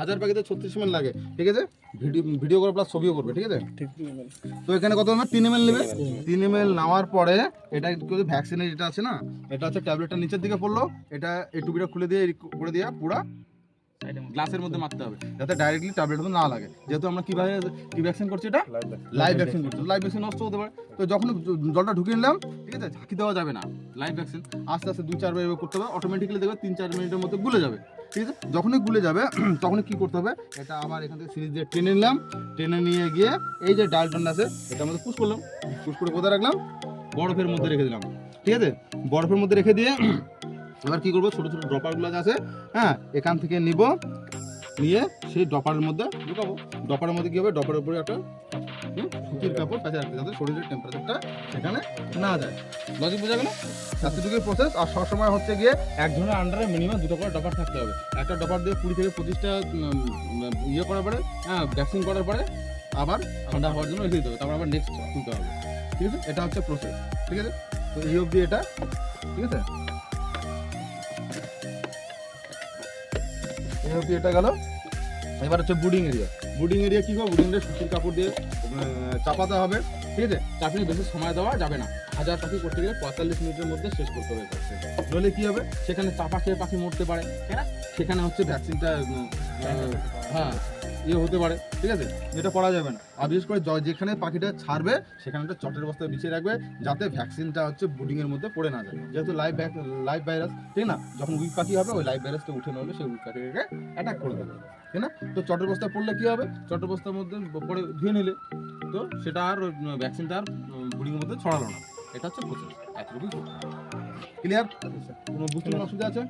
1000 প্যাকেটে 36 ml লাগে, ঠিক আছে? ভিডিও করে প্লাস ছবিও করবে, ঠিক আছে? তো এখানে কত ml? 3 ml নেবে। 3 ml নেওয়ার পরে এটা কিন্তু ভ্যাকসিনের যেটা আছে না, এটা হচ্ছে ট্যাবলেটটা নিচের দিকে পড়লো, এটা এই টুপিটা খুলে দিয়ে করে দিয়ে পুরা গ্লাসের মধ্যে মারতে হবে যাতে ডাইরেক্টলি ট্যাবলেট না লাগে। যেহেতু আমরা কিভাবে কি ভ্যাকসিন করছি, এটা লাইভ ভ্যাকসিন করছি, লাইভ ভ্যাকসিন নষ্ট হতে পারে। তো যখন জলটা ঢুকিয়ে নিলাম, ঠিক আছে, ঝাঁকি দেওয়া যাবে না। লাইভ ভ্যাকসিন আস্তে আস্তে 2-4 বার করতে হবে, অটোমেটিক্যালি দেখবে 3-4 মিনিটের মধ্যে গুলে যাবে, ঠিক আছে? যখনই গুলে যাবে তখনই কি করতে হবে, এটা আবার এখান থেকে সিরিজ দিয়ে টেনে নিলাম, টেনে নিয়ে গিয়ে এই যে ডালটন আছে এটার মধ্যে পুশ করলাম, পুশ করে কোথায় রাখলাম? বরফের মধ্যে রেখে দিলাম, ঠিক আছে? বরফের মধ্যে রেখে দিয়ে এবার কি করবো, ছোটো ছোটো ড্রপারগুলো আছে, হ্যাঁ, এখান থেকে নিব, নিয়ে সেই ডপারের মধ্যে ঢুকাবো। ডপারের মধ্যে কি হবে, ডপারের উপরে একটা সুতির কাপড় পেঁচে রাখতে, যাতে শরীরের টেম্পারেচারটা সেখানে না যায়। লজিক বোঝা গেল? এতটুকুই প্রসেস। আর সবসময় হচ্ছে গিয়ে এক ধরনের আন্ডারে মিনিমাম 2টো করে ডপার থাকতে হবে। একটা ডপার দিয়ে 20 থেকে 25টা ইয়ে করার পরে, হ্যাঁ, ভ্যাকসিন করার পরে আবার ঠান্ডা হওয়ার জন্য রেখে দিতে হবে, তারপর আবার নেক্সট তুলতে হবে, ঠিক আছে? এটা হচ্ছে প্রসেস, ঠিক আছে? তো এই অবধি এটা, ঠিক আছে? এই অবধি এটা গেল। এবার হচ্ছে বুডিং এরিয়া। বুডিং এরিয়া কী হবে, বুডিং এরিয়া সুতির কাপড় দিয়ে চাপাতে হবে, ঠিক আছে? চাপিয়ে বেশি সময় দেওয়া যাবে না। 1000 পাখি করতে গেলে 45 মিনিটের মধ্যে শেষ করতে হবে ভ্যাকসিন। নইলে কী হবে, সেখানে চাপা খেয়ে পাখি মরতে পারে, সেখানে হচ্ছে ভ্যাকসিনটা হ্যাঁ ইয়ে হতে পারে, ঠিক আছে? যেটা করা যাবে না। আর বিশেষ করে যেখানে পাখিটা ছাড়বে সেখানে একটা চটের বস্তায় বিছিয়ে রাখবে, যাতে ভ্যাকসিনটা হচ্ছে বুডিংয়ের মধ্যে পড়ে না যায়। যেহেতু লাইভ ভাইরাস, ঠিক না? যখন উইক পাখি হবে ওই লাইভ ভাইরাসটা উঠে নেবে, সেই উইক পাখিকে অ্যাটাক করে দেবে, ঠিক না? তো চটের বস্তায় পড়লে কী হবে, চটের বস্তার মধ্যে পরে ধুয়ে নিলে তো সেটা আর ভ্যাকসিনটা আর বুডিংয়ের মধ্যে ছড়ালো না। এটা হচ্ছে প্রসেস, এতটুকুই। ক্লিয়ার? কোনো বুঝতে অসুবিধা আছে?